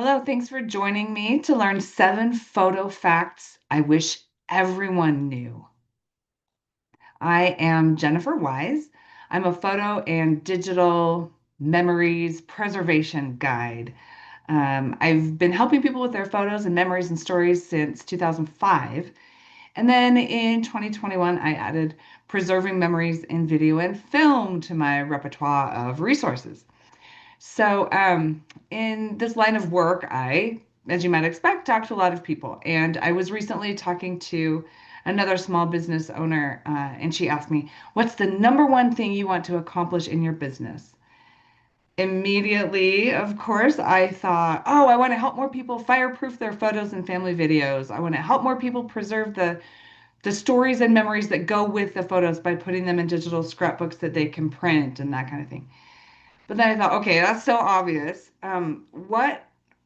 Hello, thanks for joining me to learn 7 photo facts I wish everyone knew. I am Jennifer Wise. I'm a photo and digital memories preservation guide. I've been helping people with their photos and memories and stories since 2005. And then in 2021, I added preserving memories in video and film to my repertoire of resources. In this line of work, as you might expect, talk to a lot of people. And I was recently talking to another small business owner, and she asked me, "What's the number one thing you want to accomplish in your business?" Immediately, of course, I thought, "Oh, I want to help more people fireproof their photos and family videos. I want to help more people preserve the stories and memories that go with the photos by putting them in digital scrapbooks that they can print and that kind of thing." But then I thought, okay, that's so obvious.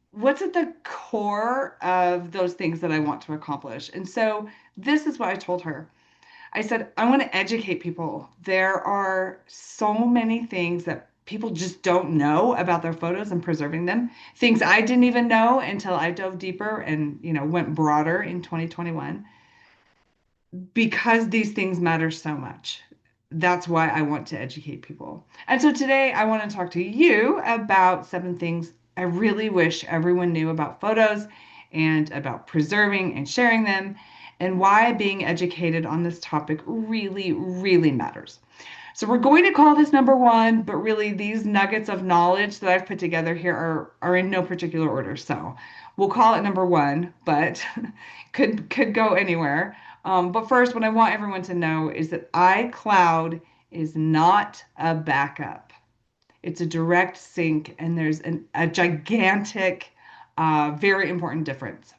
What's at the core of those things that I want to accomplish? And so this is what I told her. I said, I want to educate people. There are so many things that people just don't know about their photos and preserving them. Things I didn't even know until I dove deeper and, went broader in 2021 because these things matter so much. That's why I want to educate people. And so today I want to talk to you about 7 things I really wish everyone knew about photos and about preserving and sharing them, and why being educated on this topic really, really matters. So we're going to call this number one, but really these nuggets of knowledge that I've put together here are in no particular order. So we'll call it number one, but could go anywhere. But first, what I want everyone to know is that iCloud is not a backup. It's a direct sync, and there's a gigantic, very important difference.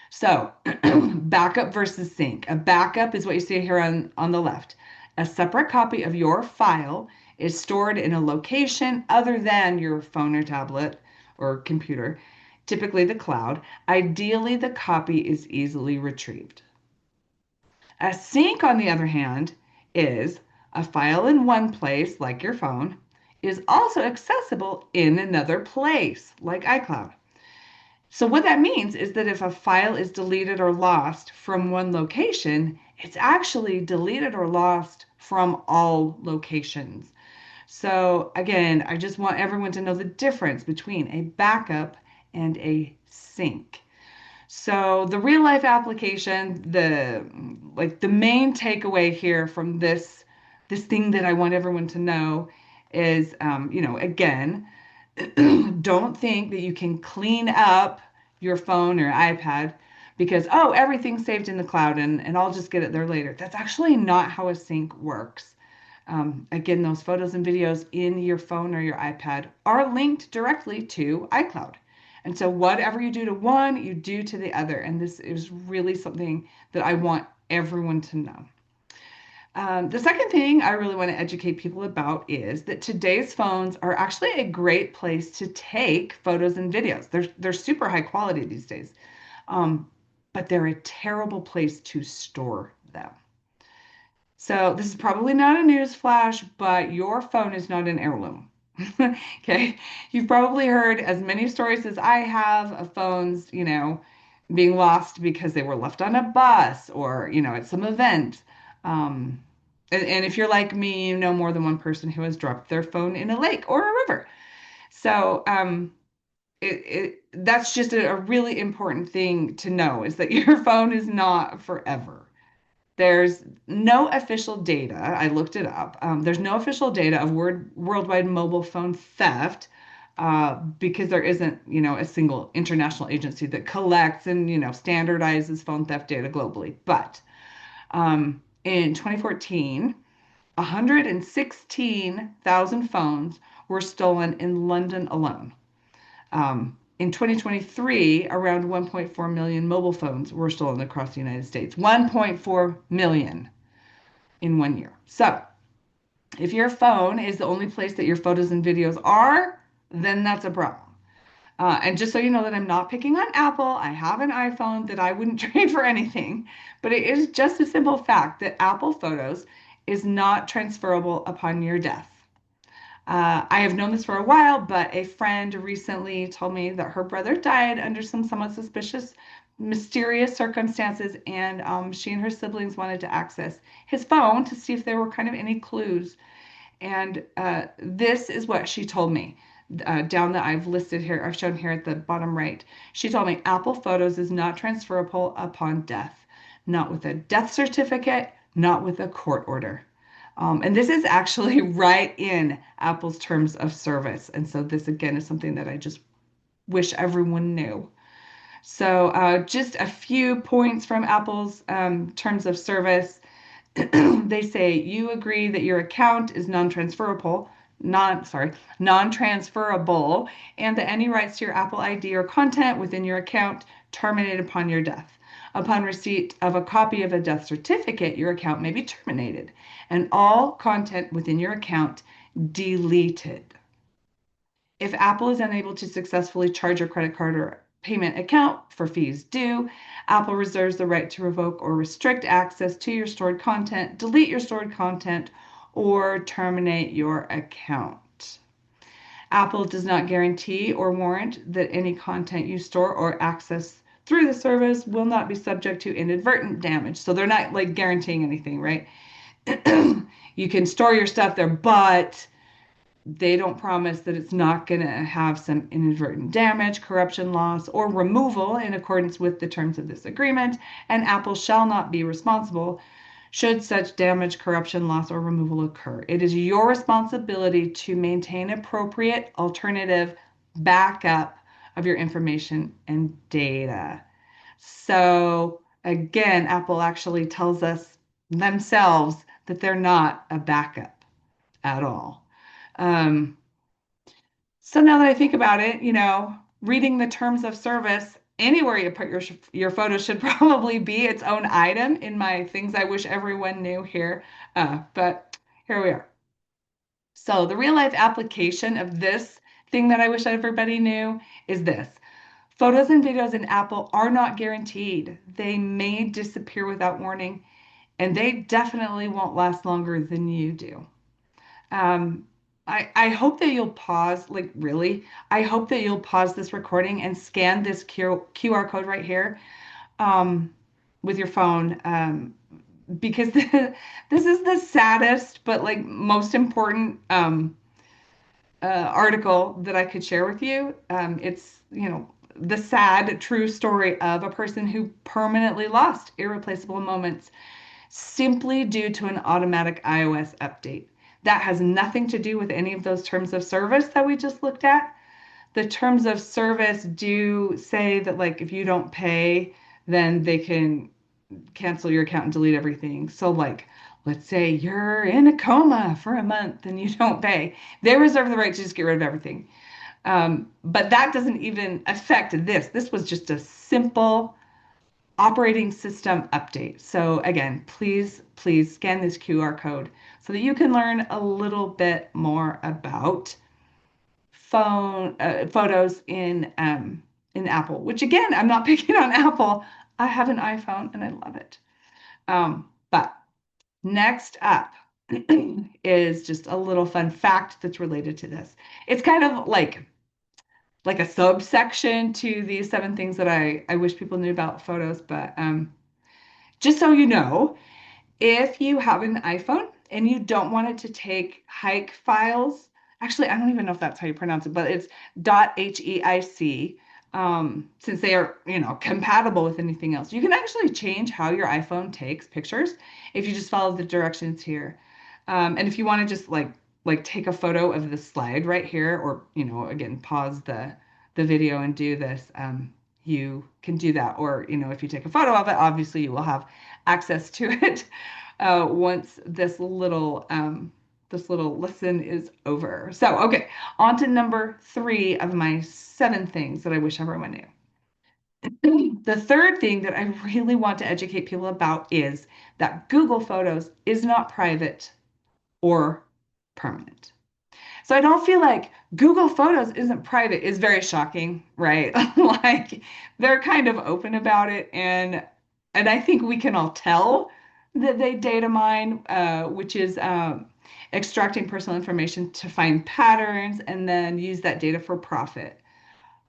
So, backup versus sync. A backup is what you see here on the left. A separate copy of your file is stored in a location other than your phone or tablet or computer, typically the cloud. Ideally, the copy is easily retrieved. A sync, on the other hand, is a file in one place, like your phone, is also accessible in another place, like iCloud. So, what that means is that if a file is deleted or lost from one location, it's actually deleted or lost from all locations. So, again, I just want everyone to know the difference between a backup and a sync. So, the real life application, the main takeaway here from this thing that I want everyone to know is, again, don't think that you can clean up your phone or iPad because, oh, everything's saved in the cloud and I'll just get it there later. That's actually not how a sync works. Again, those photos and videos in your phone or your iPad are linked directly to iCloud. And so, whatever you do to one, you do to the other. And this is really something that I want everyone to know. The second thing I really want to educate people about is that today's phones are actually a great place to take photos and videos. They're super high quality these days, um, but they're a terrible place to store them. So this is probably not a news flash, but your phone is not an heirloom. Okay, you've probably heard as many stories as I have of phones, being lost because they were left on a bus or, at some event. Um, and if you're like me, you know more than one person who has dropped their phone in a lake or a river. So that's just a really important thing to know is that your phone is not forever. There's no official data. I looked it up. There's no official data of worldwide mobile phone theft because there isn't, a single international agency that collects and, standardizes phone theft data globally. But in 2014, 116,000 phones were stolen in London alone. In 2023, around 1.4 million mobile phones were stolen across the United States. 1.4 million in one year. So, if your phone is the only place that your photos and videos are, then that's a problem. And just so you know that I'm not picking on Apple, I have an iPhone that I wouldn't trade for anything. But it is just a simple fact that Apple Photos is not transferable upon your death. I have known this for a while, but a friend recently told me that her brother died under some somewhat suspicious, mysterious circumstances, and she and her siblings wanted to access his phone to see if there were kind of any clues. And this is what she told me down that I've listed here, I've shown here at the bottom right. She told me Apple Photos is not transferable upon death, not with a death certificate, not with a court order. And this is actually right in Apple's terms of service. And so this again is something that I just wish everyone knew. So just a few points from Apple's terms of service. They say you agree that your account is non-transferable, non-transferable, and that any rights to your Apple ID or content within your account terminate upon your death. Upon receipt of a copy of a death certificate, your account may be terminated and all content within your account deleted. If Apple is unable to successfully charge your credit card or payment account for fees due, Apple reserves the right to revoke or restrict access to your stored content, delete your stored content, or terminate your account. Apple does not guarantee or warrant that any content you store or access through the service will not be subject to inadvertent damage. So they're not like guaranteeing anything, right? You can store your stuff there, but they don't promise that it's not going to have some inadvertent damage, corruption, loss, or removal in accordance with the terms of this agreement, and Apple shall not be responsible should such damage, corruption, loss, or removal occur. It is your responsibility to maintain appropriate alternative backup of your information and data. So, again, Apple actually tells us themselves that they're not a backup at all. Um, so now that I think about it, reading the terms of service, anywhere you put your photo should probably be its own item in my things I wish everyone knew here. But here we are. So the real life application of this thing that I wish everybody knew is this. Photos and videos in Apple are not guaranteed. They may disappear without warning, and they definitely won't last longer than you do. Um, I hope that you'll pause, like really, I hope that you'll pause this recording and scan this QR code right here um, with your phone because this is the saddest but like most important article that I could share with you. It's the sad, true story of a person who permanently lost irreplaceable moments simply due to an automatic iOS update. That has nothing to do with any of those terms of service that we just looked at. The terms of service do say that, like, if you don't pay, then they can cancel your account and delete everything. So, like, let's say you're in a coma for a month and you don't pay, they reserve the right to just get rid of everything. But that doesn't even affect this. This was just a simple operating system update. So again, please scan this QR code so that you can learn a little bit more about photos in Apple. Which again, I'm not picking on Apple. I have an iPhone and I love it. But next up is just a little fun fact that's related to this. It's kind of like a subsection to these 7 things that I wish people knew about photos, but just so you know, if you have an iPhone and you don't want it to take hike files, actually, I don't even know if that's how you pronounce it, but it's .heic, since they are, compatible with anything else. You can actually change how your iPhone takes pictures if you just follow the directions here. And if you want to just like take a photo of the slide right here, or again, pause the video and do this, you can do that. Or if you take a photo of it, obviously you will have access to it once this little lesson is over. So okay, on to number 3 of my 7 things that I wish everyone knew. The third thing that I really want to educate people about is that Google Photos is not private or permanent. So I don't feel like Google Photos isn't private is very shocking, right? Like they're kind of open about it, and I think we can all tell that they data mine, which is extracting personal information to find patterns and then use that data for profit,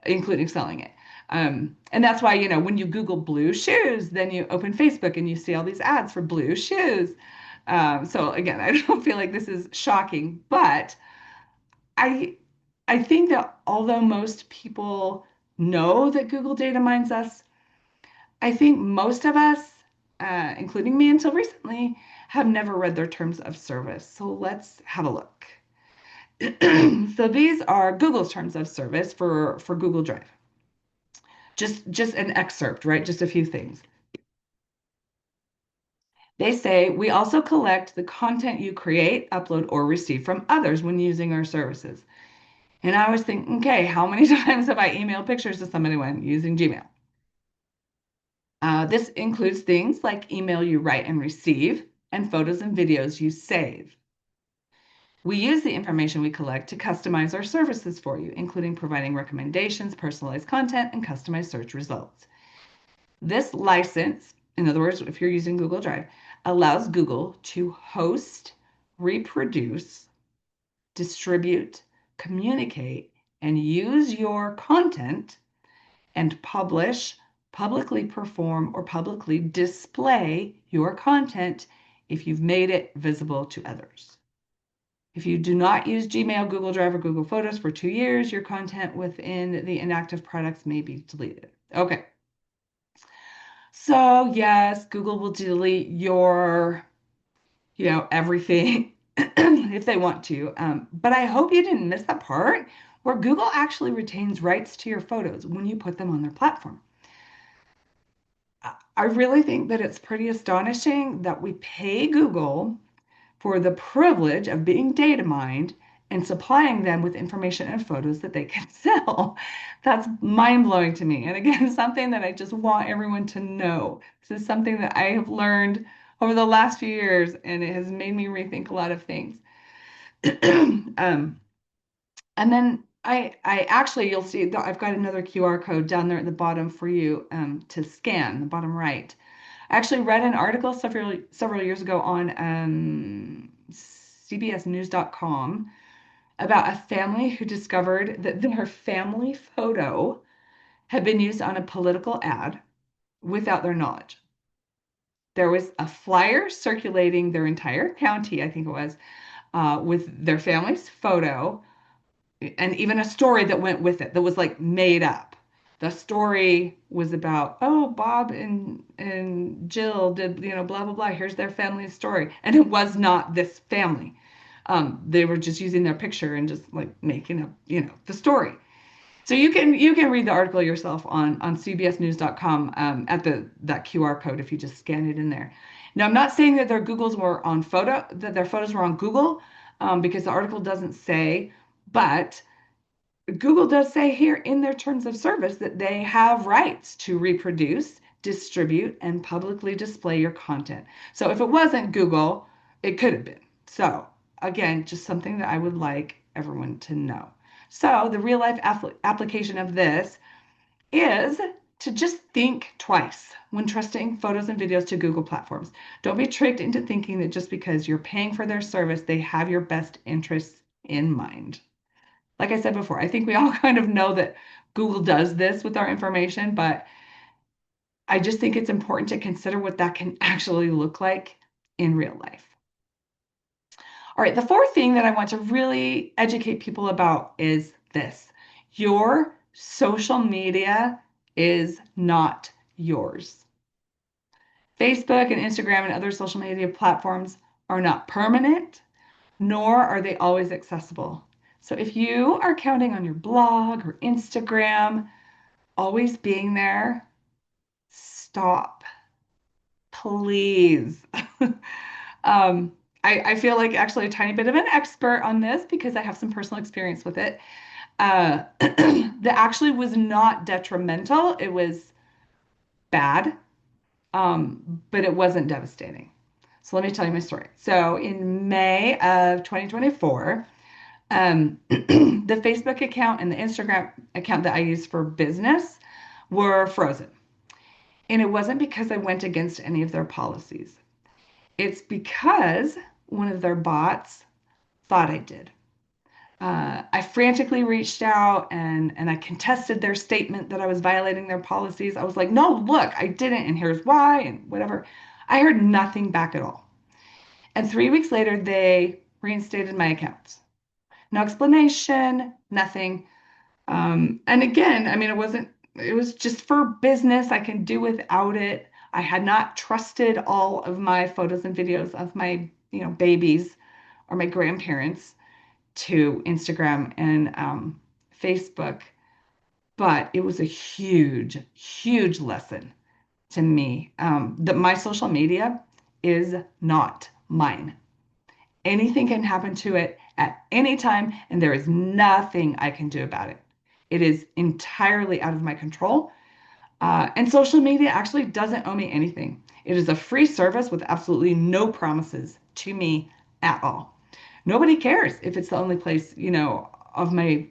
including selling it. And that's why, when you Google blue shoes, then you open Facebook and you see all these ads for blue shoes. So again, I don't feel like this is shocking, but I I think that although most people know that Google data mines us, I think most of us, including me until recently, have never read their terms of service. So let's have a look. So these are Google's terms of service for Google Drive. Just an excerpt, right? Just a few things. They say we also collect the content you create, upload, or receive from others when using our services. And I was thinking, okay, how many times have I emailed pictures to somebody when using Gmail? This includes things like email you write and receive, and photos and videos you save. We use the information we collect to customize our services for you, including providing recommendations, personalized content, and customized search results. This license, in other words, if you're using Google Drive, allows Google to host, reproduce, distribute, communicate, and use your content and publish, publicly perform, or publicly display your content if you've made it visible to others. If you do not use Gmail, Google Drive, or Google Photos for 2 years, your content within the inactive products may be deleted. Okay. So yes, Google will delete your, everything if they want to. But I hope you didn't miss the part where Google actually retains rights to your photos when you put them on their platform. I really think that it's pretty astonishing that we pay Google for the privilege of being data mined and supplying them with information and photos that they can sell. That's mind-blowing to me. And again, something that I just want everyone to know. This is something that I have learned over the last few years, and it has made me rethink a lot of things. And then I actually, you'll see that I've got another QR code down there at the bottom for you to scan, the bottom right. I actually read an article several years ago on CBSNews.com about a family who discovered that their family photo had been used on a political ad without their knowledge. There was a flyer circulating their entire county, I think it was, with their family's photo and even a story that went with it that was like made up. The story was about, oh, Bob and Jill did, blah blah blah. Here's their family story, and it was not this family. They were just using their picture and just like making up, the story. So you can read the article yourself on cbsnews.com at that QR code if you just scan it in there. Now I'm not saying that their photos were on Google because the article doesn't say, but Google does say here in their terms of service that they have rights to reproduce, distribute, and publicly display your content. So if it wasn't Google, it could have been. So again, just something that I would like everyone to know. So the real life application of this is to just think twice when trusting photos and videos to Google platforms. Don't be tricked into thinking that just because you're paying for their service, they have your best interests in mind. Like I said before, I think we all kind of know that Google does this with our information, but I just think it's important to consider what that can actually look like in real life. All right, the fourth thing that I want to really educate people about is this. Your social media is not yours. Facebook and Instagram and other social media platforms are not permanent, nor are they always accessible. So if you are counting on your blog or Instagram always being there, stop, please. um, I feel like actually a tiny bit of an expert on this because I have some personal experience with it. That actually was not detrimental. It was bad, but it wasn't devastating. So let me tell you my story. So in May of 2024, the Facebook account and the Instagram account that I use for business were frozen. And it wasn't because I went against any of their policies. It's because one of their bots thought I did. I frantically reached out and I contested their statement that I was violating their policies. I was like, no, look, I didn't, and here's why, and whatever. I heard nothing back at all. And 3 weeks later, they reinstated my accounts. No explanation, nothing. And again, I mean, it was just for business. I can do without it. I had not trusted all of my photos and videos of my, babies or my grandparents to Instagram and Facebook, but it was a huge, huge lesson to me that my social media is not mine. Anything can happen to it at any time, and there is nothing I can do about it. It is entirely out of my control. And social media actually doesn't owe me anything. It is a free service with absolutely no promises to me at all. Nobody cares if it's the only place, of my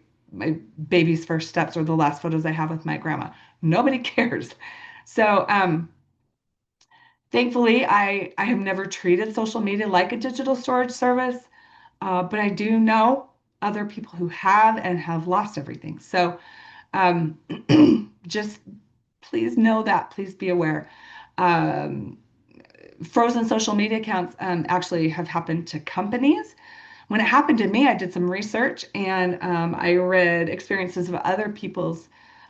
baby's first steps or the last photos I have with my grandma. Nobody cares. So, thankfully, I have never treated social media like a digital storage service, but I do know other people who have and have lost everything. So, um, just please know that. Please be aware. Um, Frozen social media accounts actually have happened to companies. When it happened to me, I did some research and I read experiences of other people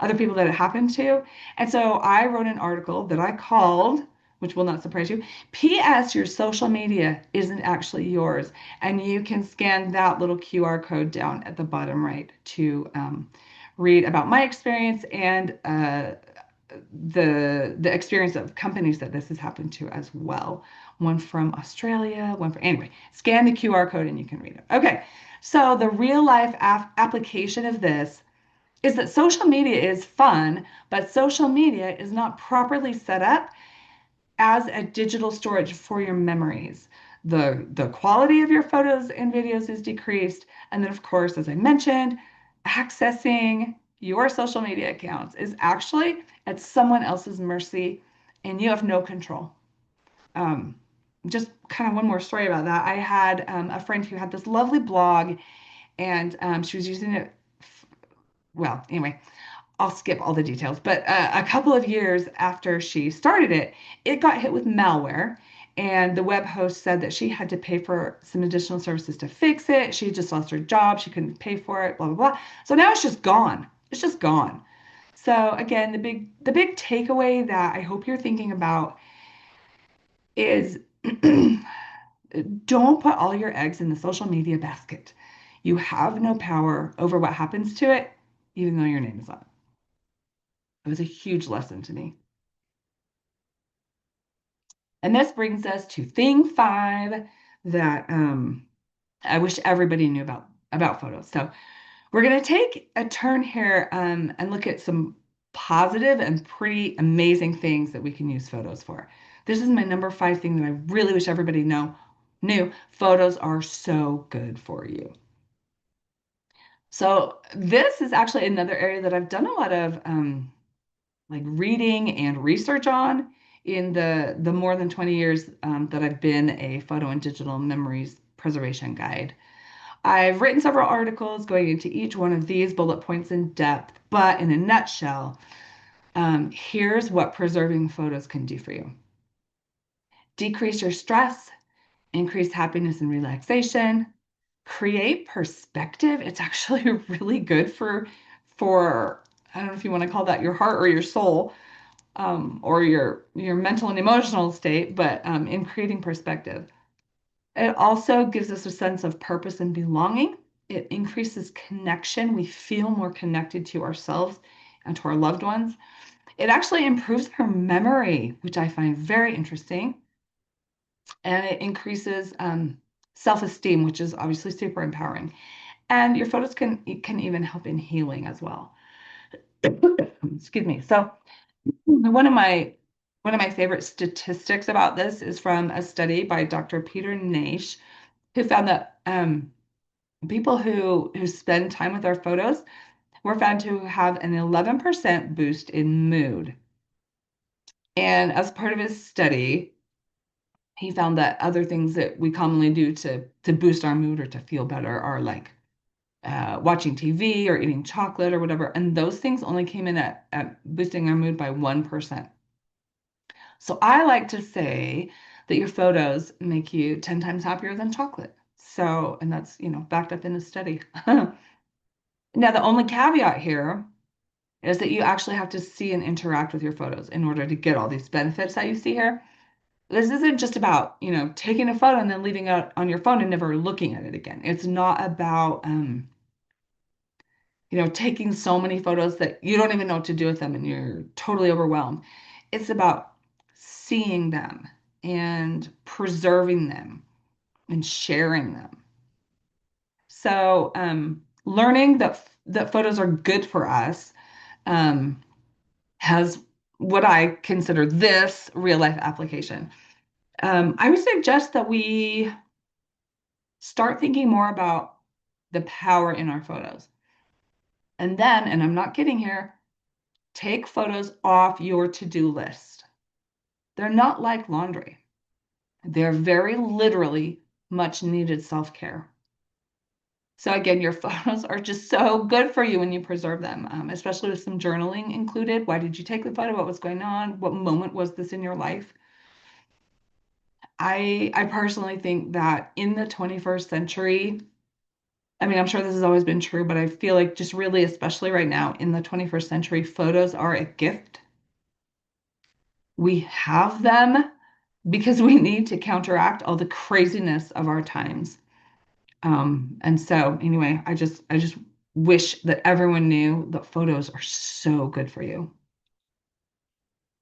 that it happened to. And so I wrote an article that I called, which will not surprise you, P.S. Your social media isn't actually yours. And you can scan that little QR code down at the bottom right to read about my experience and the experience of companies that this has happened to as well. One from Australia, one from anyway. Scan the QR code and you can read it. Okay, so the real life application of this is that social media is fun, but social media is not properly set up as a digital storage for your memories. The quality of your photos and videos is decreased, and then of course, as I mentioned, accessing your social media accounts is actually at someone else's mercy, and you have no control. Um, just kind of one more story about that. I had a friend who had this lovely blog, and she was using it. Well, anyway, I'll skip all the details, but a couple of years after she started it, it got hit with malware. And the web host said that she had to pay for some additional services to fix it. She just lost her job. She couldn't pay for it, blah, blah, blah. So now it's just gone. It's just gone. So again, the big takeaway that I hope you're thinking about is don't put all your eggs in the social media basket. You have no power over what happens to it, even though your name is on it. It was a huge lesson to me. And this brings us to thing five that I wish everybody knew about photos. So we're going to take a turn here and look at some positive and pretty amazing things that we can use photos for. This is my number five thing that I really wish everybody knew. Photos are so good for you. So this is actually another area that I've done a lot of like reading and research on in the more than 20 years that I've been a photo and digital memories preservation guide. I've written several articles going into each one of these bullet points in depth, but in a nutshell, here's what preserving photos can do for you. Decrease your stress, increase happiness and relaxation, create perspective. It's actually really good for I don't know if you want to call that your heart or your soul, or your mental and emotional state, but in creating perspective. It also gives us a sense of purpose and belonging. It increases connection. We feel more connected to ourselves and to our loved ones. It actually improves our memory, which I find very interesting. And it increases self-esteem, which is obviously super empowering. And your photos can even help in healing as well. Excuse me. So one of my favorite statistics about this is from a study by Dr. Peter Nash, who found that people who spend time with our photos were found to have an 11% boost in mood. And as part of his study, he found that other things that we commonly do to boost our mood or to feel better are like watching TV or eating chocolate or whatever. And those things only came in at boosting our mood by 1%. So I like to say that your photos make you 10 times happier than chocolate. So, and that's, backed up in a study. Now, the only caveat here is that you actually have to see and interact with your photos in order to get all these benefits that you see here. This isn't just about, taking a photo and then leaving it on your phone and never looking at it again. It's not about, taking so many photos that you don't even know what to do with them and you're totally overwhelmed. It's about seeing them and preserving them and sharing them. So, learning that photos are good for us um, has what I consider this real life application. I would suggest that we start thinking more about the power in our photos. And then, and I'm not kidding here, take photos off your to-do list. They're not like laundry. They're very literally much needed self-care. So again, your photos are just so good for you when you preserve them, especially with some journaling included. Why did you take the photo? What was going on? What moment was this in your life? I personally think that in the 21st century, I mean, I'm sure this has always been true, but I feel like just really, especially right now in the 21st century, photos are a gift. We have them because we need to counteract all the craziness of our times. And so anyway, I just wish that everyone knew that photos are so good for you.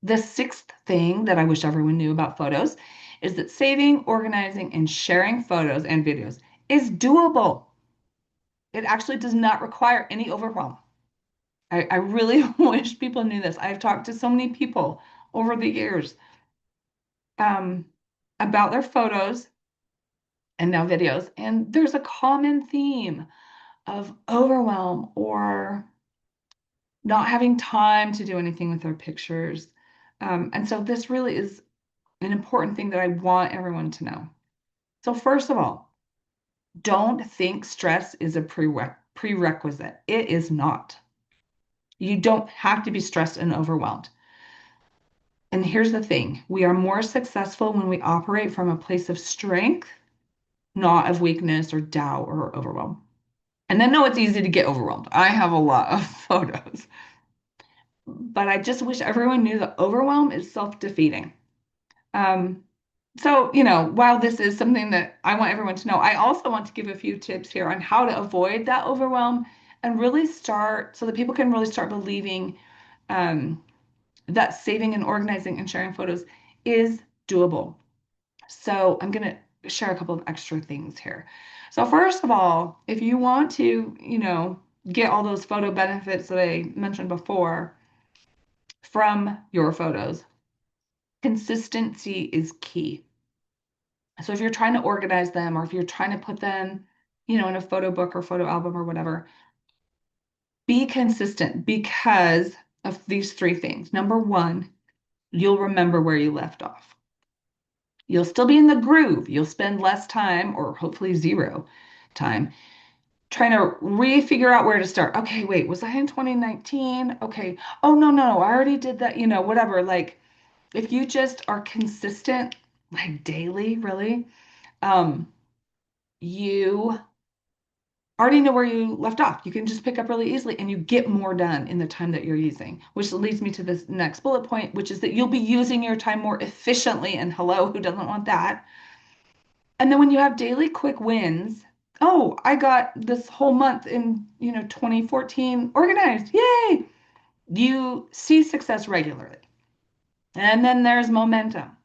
The sixth thing that I wish everyone knew about photos is that saving, organizing, and sharing photos and videos is doable. It actually does not require any overwhelm. I really wish people knew this. I've talked to so many people over the years um, about their photos and now videos, and there's a common theme of overwhelm or not having time to do anything with their pictures. And so this really is an important thing that I want everyone to know. So first of all, don't think stress is a prerequisite. It is not. You don't have to be stressed and overwhelmed. And here's the thing, we are more successful when we operate from a place of strength, not of weakness or doubt or overwhelm. And I know it's easy to get overwhelmed. I have a lot of photos, but I just wish everyone knew that overwhelm is self-defeating. Um, so, while this is something that I want everyone to know, I also want to give a few tips here on how to avoid that overwhelm and really start so that people can really start believing um, that saving and organizing and sharing photos is doable. So I'm going to share a couple of extra things here. So first of all, if you want to, get all those photo benefits that I mentioned before from your photos, consistency is key. So if you're trying to organize them or if you're trying to put them, in a photo book or photo album or whatever, be consistent because of these three things. Number one, you'll remember where you left off. You'll still be in the groove. You'll spend less time, or hopefully zero time, trying to re-figure out where to start. Okay, wait, was I in 2019? Okay. Oh, no, no, I already did that, whatever. Like, if you just are consistent, like daily, really, um, you already know where you left off. You can just pick up really easily and you get more done in the time that you're using, which leads me to this next bullet point, which is that you'll be using your time more efficiently. And hello, who doesn't want that? And then when you have daily quick wins, oh, I got this whole month in, 2014 organized. Yay! You see success regularly. And then there's momentum.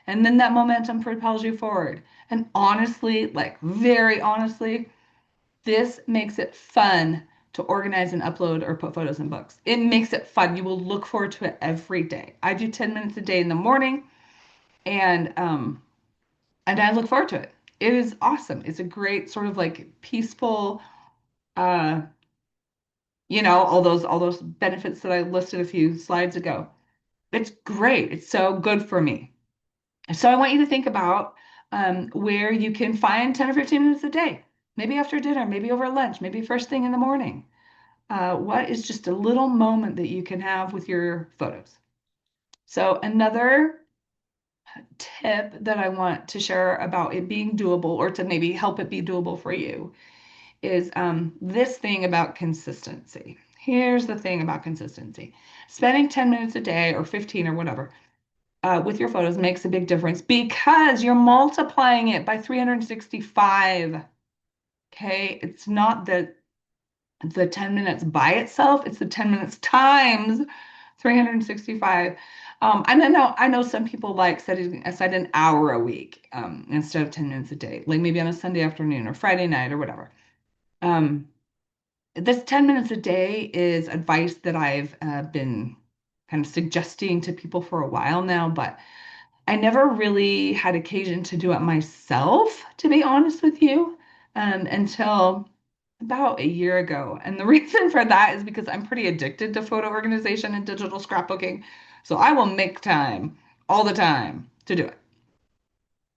And then that momentum propels you forward. And honestly, like very honestly, this makes it fun to organize and upload or put photos in books. It makes it fun. You will look forward to it every day. I do 10 minutes a day in the morning and I look forward to it. It is awesome. It's a great sort of like peaceful uh all those benefits that I listed a few slides ago. It's great. It's so good for me. So I want you to think about where you can find 10 or 15 minutes a day, maybe after dinner, maybe over lunch, maybe first thing in the morning. What is just a little moment that you can have with your photos? So another tip that I want to share about it being doable, or to maybe help it be doable for you, is this thing about consistency. Here's the thing about consistency. Spending 10 minutes a day or 15 or whatever with your photos makes a big difference because you're multiplying it by 365. Okay. It's not the 10 minutes by itself, it's the 10 minutes times 365. I know some people like setting aside an hour a week instead of 10 minutes a day, like maybe on a Sunday afternoon or Friday night or whatever. Um, this 10 minutes a day is advice that I've been kind of suggesting to people for a while now, but I never really had occasion to do it myself, to be honest with you, until about a year ago. And the reason for that is because I'm pretty addicted to photo organization and digital scrapbooking. So I will make time all the time to do it.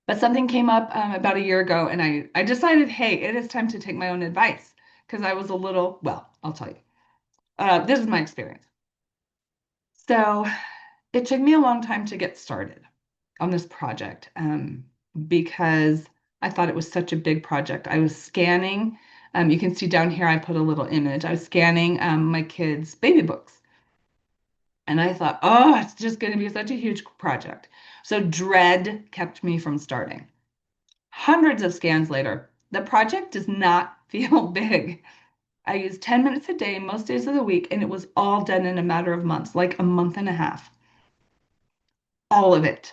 But something came up about a year ago, and I decided, hey, it is time to take my own advice because I was a little, well, I'll tell you. This is my experience. So it took me a long time to get started on this project because I thought it was such a big project. I was scanning, you can see down here, I put a little image. I was scanning my kids' baby books. And I thought, oh, it's just going to be such a huge project. So dread kept me from starting. Hundreds of scans later, the project does not feel big. I used 10 minutes a day, most days of the week, and it was all done in a matter of months, like a month and a half. All of it.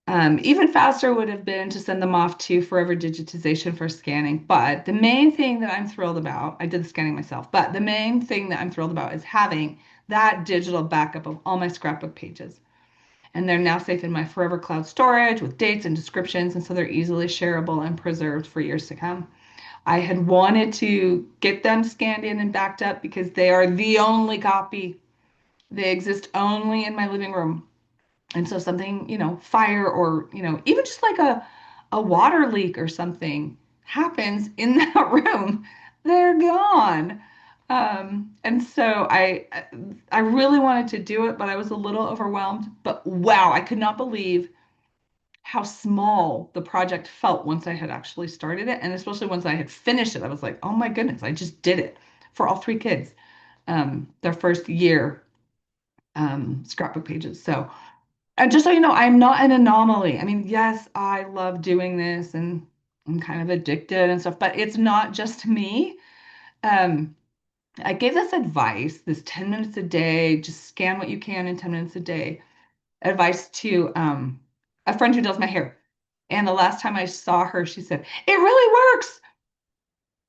Even faster would have been to send them off to Forever Digitization for scanning. But the main thing that I'm thrilled about, I did the scanning myself, but the main thing that I'm thrilled about is having that digital backup of all my scrapbook pages. And they're now safe in my Forever Cloud storage with dates and descriptions, and so they're easily shareable and preserved for years to come. I had wanted to get them scanned in and backed up because they are the only copy. They exist only in my living room. And so something, fire or, even just like a water leak or something happens in that room, they're gone. And so I really wanted to do it, but I was a little overwhelmed. But wow, I could not believe how small the project felt once I had actually started it, and especially once I had finished it. I was like, oh my goodness, I just did it for all three kids, their first year scrapbook pages. So and just so you know, I'm not an anomaly. I mean, yes, I love doing this and I'm kind of addicted and stuff, but it's not just me. Um, I gave this advice, this 10 minutes a day, just scan what you can in 10 minutes a day, advice to a friend who does my hair. And the last time I saw her, she said, it really works.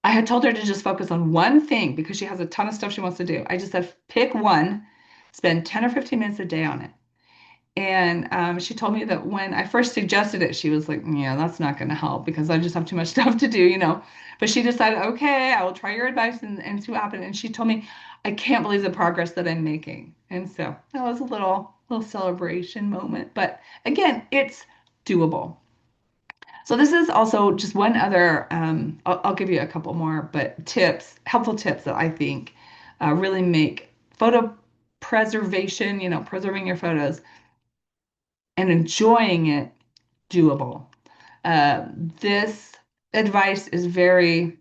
I had told her to just focus on one thing because she has a ton of stuff she wants to do. I just said, pick one, spend 10 or 15 minutes a day on it. And she told me that when I first suggested it, she was like, yeah, that's not going to help because I just have too much stuff to do. But she decided, okay, I will try your advice and see what happens. And she told me, I can't believe the progress that I'm making. And so that was a little celebration moment. But again, it's doable. So this is also just one other, I'll give you a couple more, but tips, helpful tips that I think really make photo preservation, preserving your photos and enjoying it doable. Uh, this advice is very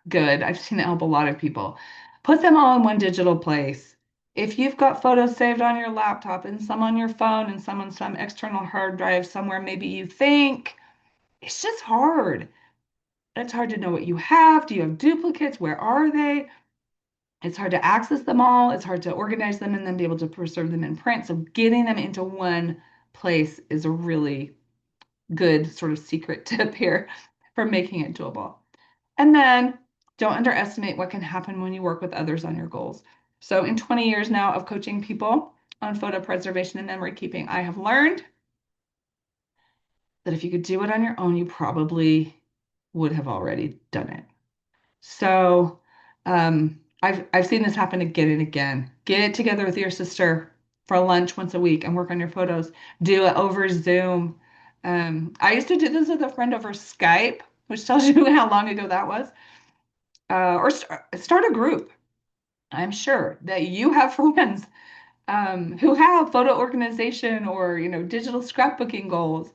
good. I've seen it help a lot of people. Put them all in one digital place. If you've got photos saved on your laptop and some on your phone and some on some external hard drive somewhere, maybe you think it's just hard. It's hard to know what you have. Do you have duplicates? Where are they? It's hard to access them all. It's hard to organize them and then be able to preserve them in print. So getting them into one place is a really good sort of secret tip here for making it doable. And then don't underestimate what can happen when you work with others on your goals. So, in 20 years now of coaching people on photo preservation and memory keeping, I have learned that if you could do it on your own, you probably would have already done it. So, I've seen this happen again and again. Get together with your sister, for lunch once a week and work on your photos. Do it over Zoom. I used to do this with a friend over Skype, which tells you how long ago that was. Or start a group. I'm sure that you have friends who have photo organization or digital scrapbooking goals.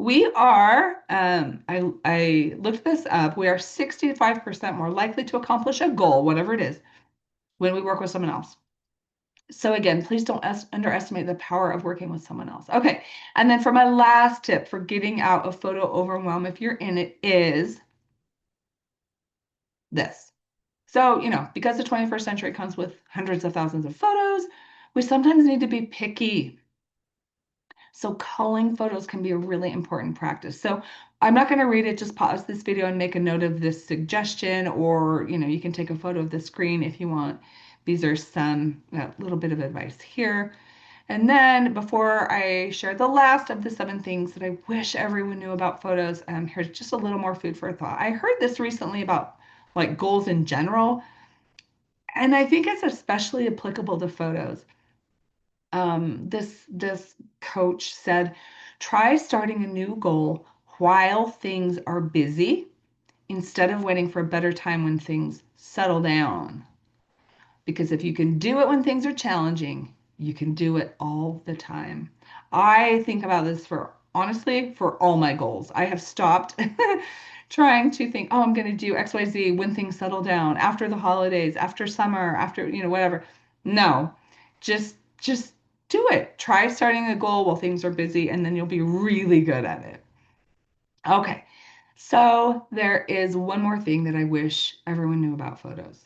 We are, I looked this up, we are 65% more likely to accomplish a goal, whatever it is, when we work with someone else. So again, please don't underestimate the power of working with someone else. Okay, and then for my last tip for getting out of photo overwhelm, if you're in it, is this. So, because the 21st century comes with hundreds of thousands of photos, we sometimes need to be picky. So culling photos can be a really important practice. So I'm not going to read it, just pause this video and make a note of this suggestion, or you can take a photo of the screen if you want. These are some little bit of advice here. And then before I share the last of the 7 things that I wish everyone knew about photos, here's just a little more food for thought. I heard this recently about like goals in general, and I think it's especially applicable to photos. This coach said, try starting a new goal while things are busy instead of waiting for a better time when things settle down. Because if you can do it when things are challenging, you can do it all the time. I think about this for honestly for all my goals. I have stopped trying to think, oh, I'm going to do XYZ when things settle down, after the holidays, after summer, after, whatever. No, just do it. Try starting a goal while things are busy, and then you'll be really good at it. Okay, so there is one more thing that I wish everyone knew about photos.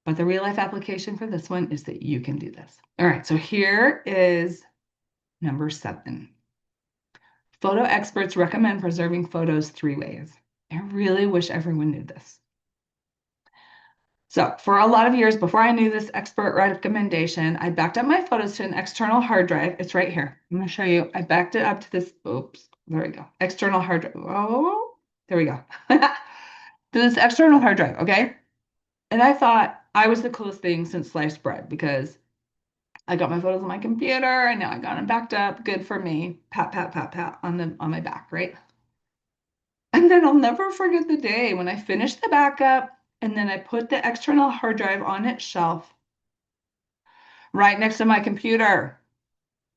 But the real life application for this one is that you can do this. All right, so here is number 7. Photo experts recommend preserving photos 3 ways. I really wish everyone knew this. So, for a lot of years before I knew this expert recommendation, I backed up my photos to an external hard drive. It's right here. I'm going to show you. I backed it up to this. Oops, there we go. External hard drive. Oh, there we go. To this external hard drive, okay? And I thought I was the coolest thing since sliced bread because I got my photos on my computer and now I got them backed up. Good for me. Pat, pat, pat, pat on my back, right? And then I'll never forget the day when I finished the backup and then I put the external hard drive on its shelf right next to my computer.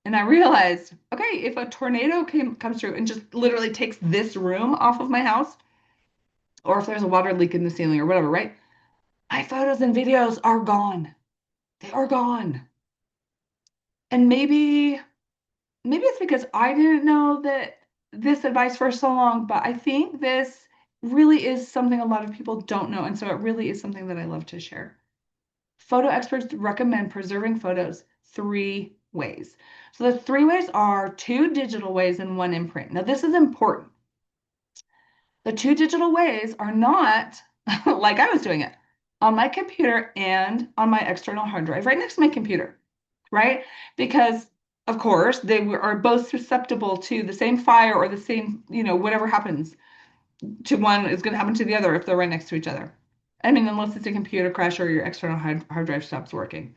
And I realized, okay, if a tornado comes through and just literally takes this room off of my house, or if there's a water leak in the ceiling or whatever, right? My photos and videos are gone. They are gone. And maybe it's because I didn't know that this advice for so long, but I think this really is something a lot of people don't know. And so it really is something that I love to share. Photo experts recommend preserving photos 3 ways. So the 3 ways are 2 digital ways and 1 in print. Now, this is important. The 2 digital ways are not like I was doing it on my computer and on my external hard drive right next to my computer, right? Because of course they are both susceptible to the same fire or the same, whatever happens to one is going to happen to the other if they're right next to each other. I mean, unless it's a computer crash or your external hard drive stops working.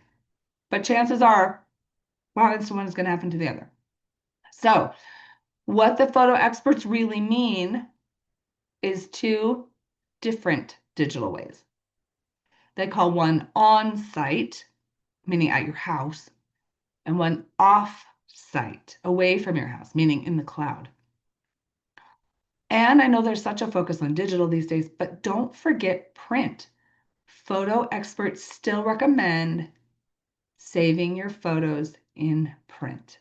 But chances are what happens to one is going to happen to the other. So what the photo experts really mean is 2 different digital ways. They call one on-site, meaning at your house, and one off-site, away from your house, meaning in the cloud. And I know there's such a focus on digital these days, but don't forget print. Photo experts still recommend saving your photos in print.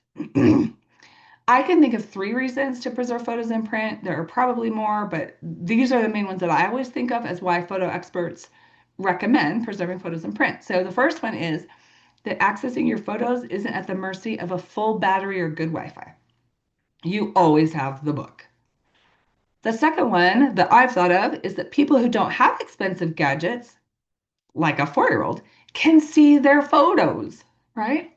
I can think of 3 reasons to preserve photos in print. There are probably more, but these are the main ones that I always think of as why photo experts recommend preserving photos in print. So the first one is that accessing your photos isn't at the mercy of a full battery or good Wi-Fi. You always have the book. The second one that I've thought of is that people who don't have expensive gadgets, like a 4-year-old, can see their photos, right?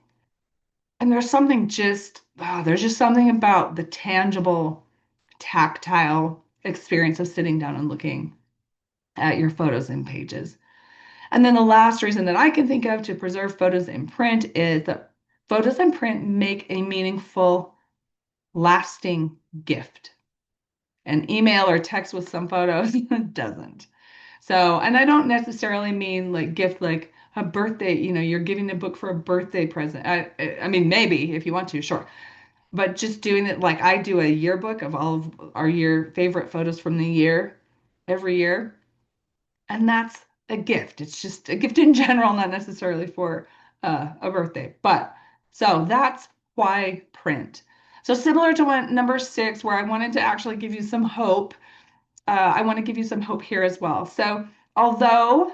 And there's just something about the tangible, tactile experience of sitting down and looking at your photos and pages. And then the last reason that I can think of to preserve photos in print is that photos in print make a meaningful, lasting gift. An email or text with some photos doesn't. So, and I don't necessarily mean like gift like a birthday, you're giving a book for a birthday present. I mean, maybe if you want to, sure. But just doing it like I do a yearbook of all of our year favorite photos from the year every year. And that's a gift. It's just a gift in general, not necessarily for a birthday. But so that's why print. So similar to one number 6, where I wanted to actually give you some hope, I want to give you some hope here as well. So although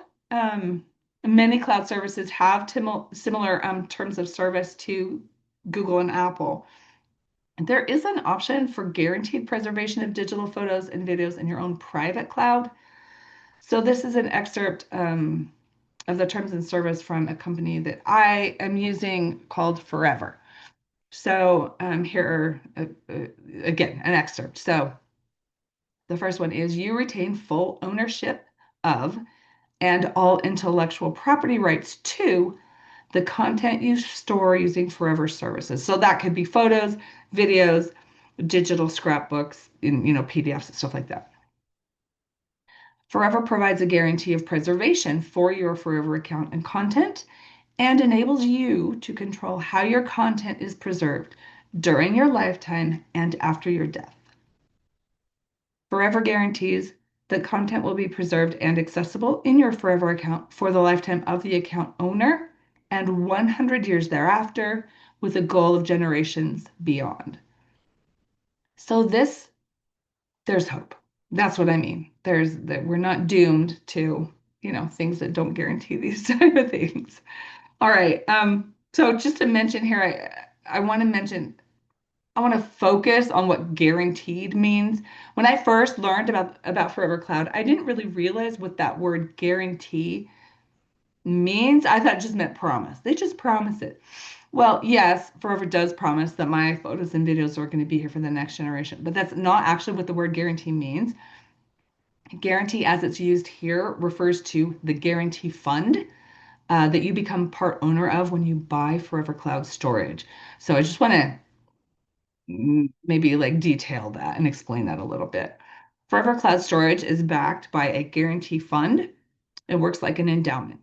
many cloud services have similar terms of service to Google and Apple, there is an option for guaranteed preservation of digital photos and videos in your own private cloud. So this is an excerpt of the terms and service from a company that I am using called Forever. So here are, again, an excerpt. So the first one is you retain full ownership of and all intellectual property rights to the content you store using Forever services. So that could be photos, videos, digital scrapbooks, PDFs and stuff like that. Forever provides a guarantee of preservation for your Forever account and content and enables you to control how your content is preserved during your lifetime and after your death. Forever guarantees that content will be preserved and accessible in your Forever account for the lifetime of the account owner and 100 years thereafter, with a goal of generations beyond. So there's hope. That's what I mean. There's that we're not doomed to, things that don't guarantee these type of things. All right. So just to mention here, I want to mention, I want to focus on what guaranteed means. When I first learned about Forever Cloud, I didn't really realize what that word guarantee means. I thought it just meant promise. They just promise it. Well, yes, Forever does promise that my photos and videos are going to be here for the next generation, but that's not actually what the word guarantee means. Guarantee, as it's used here, refers to the guarantee fund that you become part owner of when you buy Forever Cloud storage. So I just want to maybe like detail that and explain that a little bit. Forever Cloud Storage is backed by a guarantee fund. It works like an endowment.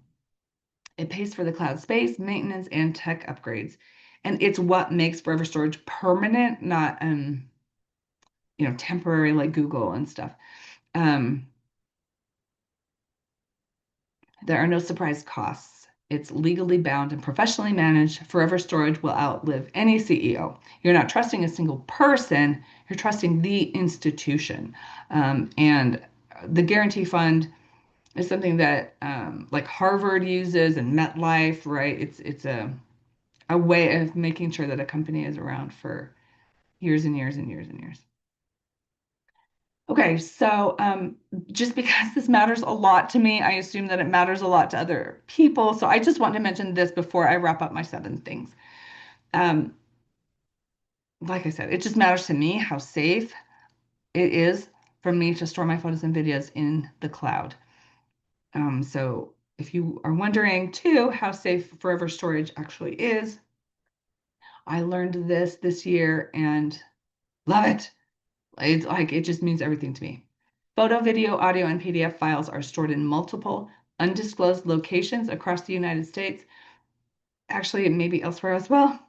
It pays for the cloud space, maintenance, and tech upgrades. And it's what makes Forever Storage permanent, not temporary like Google and stuff. Um, there are no surprise costs. It's legally bound and professionally managed. Forever Storage will outlive any CEO. You're not trusting a single person, you're trusting the institution. And the guarantee fund is something that like Harvard uses and MetLife, right? It's a way of making sure that a company is around for years and years and years and years. Okay, so just because this matters a lot to me, I assume that it matters a lot to other people. So I just want to mention this before I wrap up my 7 things. Um, like I said, it just matters to me how safe it is for me to store my photos and videos in the cloud. So if you are wondering too how safe Forever Storage actually is, I learned this year and love it. It's like it just means everything to me. Photo, video, audio, and PDF files are stored in multiple undisclosed locations across the United States, actually, maybe elsewhere as well.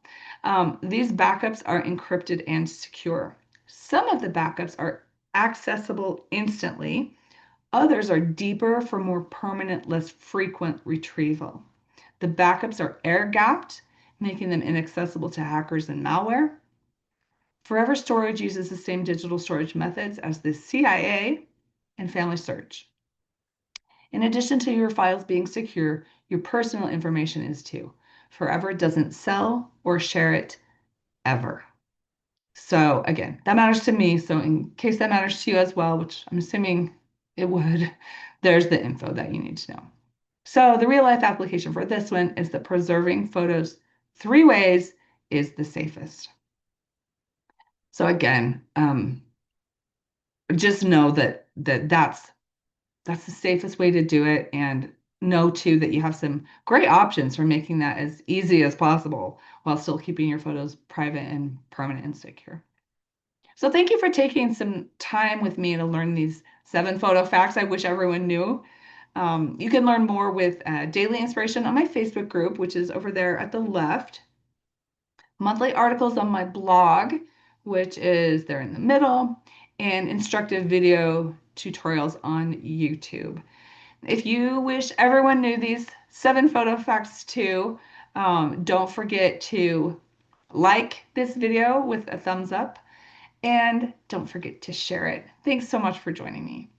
These backups are encrypted and secure. Some of the backups are accessible instantly, others are deeper for more permanent, less frequent retrieval. The backups are air gapped, making them inaccessible to hackers and malware. Forever Storage uses the same digital storage methods as the CIA and Family Search. In addition to your files being secure, your personal information is too. Forever doesn't sell or share it ever. So again, that matters to me. So in case that matters to you as well, which I'm assuming it would, there's the info that you need to know. So the real life application for this one is that preserving photos 3 ways is the safest. So again, just know that that's the safest way to do it, and know too that you have some great options for making that as easy as possible while still keeping your photos private and permanent and secure. So thank you for taking some time with me to learn these 7 photo facts I wish everyone knew. You can learn more with daily inspiration on my Facebook group, which is over there at the left, monthly articles on my blog, which is there in the middle, and instructive video tutorials on YouTube. If you wish everyone knew these 7 photo facts too, don't forget to like this video with a thumbs up and don't forget to share it. Thanks so much for joining me.